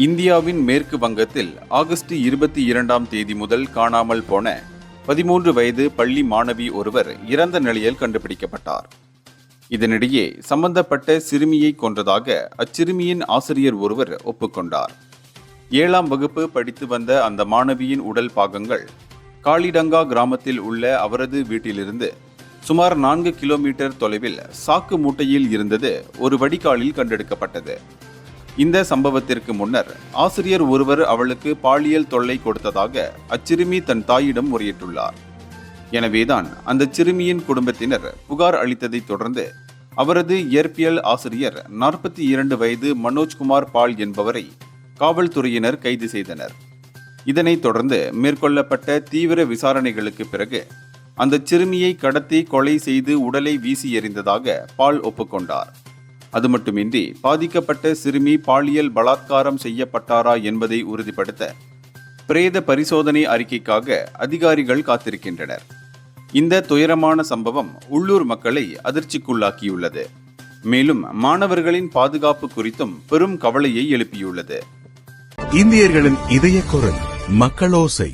இந்தியாவின் மேற்கு வங்கத்தில் ஆகஸ்ட் 22ஆம் தேதி முதல் காணாமல் போன 13 வயது பள்ளி மாணவி ஒருவர் இறந்த நிலையில் கண்டுபிடிக்கப்பட்டார். இதனிடையே சம்பந்தப்பட்ட சிறுமியை கொன்றதாக அச்சிறுமியின் ஆசிரியர் ஒருவர் ஒப்புக்கொண்டார். 7ஆம் வகுப்பு படித்து வந்த அந்த மாணவியின் உடல் பாகங்கள் காளிடங்கா கிராமத்தில் உள்ள அவரது வீட்டிலிருந்து சுமார் 4 கிலோமீட்டர் தொலைவில் சாக்கு மூட்டையில் இருந்தது ஒரு வடிகாலில் கண்டெடுக்கப்பட்டது. இந்த சம்பவத்திற்கு முன்னர் ஆசிரியர் ஒருவர் அவளுக்கு பாலியல் தொல்லை கொடுத்ததாக அச்சிறுமி தன் தாயிடம் முறையிட்டுள்ளார். எனவேதான் அந்த சிறுமியின் குடும்பத்தினர் புகார் அளித்ததை தொடர்ந்து அவரது இயற்பியல் ஆசிரியர் 42 வயது மனோஜ்குமார் பால் என்பவரை காவல்துறையினர் கைது செய்தனர். இதனைத் தொடர்ந்து மேற்கொள்ளப்பட்ட தீவிர விசாரணைகளுக்கு பிறகு அந்த சிறுமியை கடத்தி கொலை செய்து உடலை வீசி எறிந்ததாக பால் ஒப்புக்கொண்டார். அது மட்டுமின்றி பாதிக்கப்பட்ட சிறுமி பாலியல் பலாத்காரம் செய்யப்பட்டாரா என்பதை உறுதிப்படுத்த பிரேத பரிசோதனை அறிக்கைக்காக அதிகாரிகள் காத்திருக்கின்றனர். இந்த துயரமான சம்பவம் உள்ளூர் மக்களை அதிர்ச்சிக்குள்ளாக்கியுள்ளது. மேலும் மாணவர்களின் பாதுகாப்பு குறித்தும் பெரும் கவலையை எழுப்பியுள்ளது. இந்தியர்களின் இதய குரல் மக்களோசை.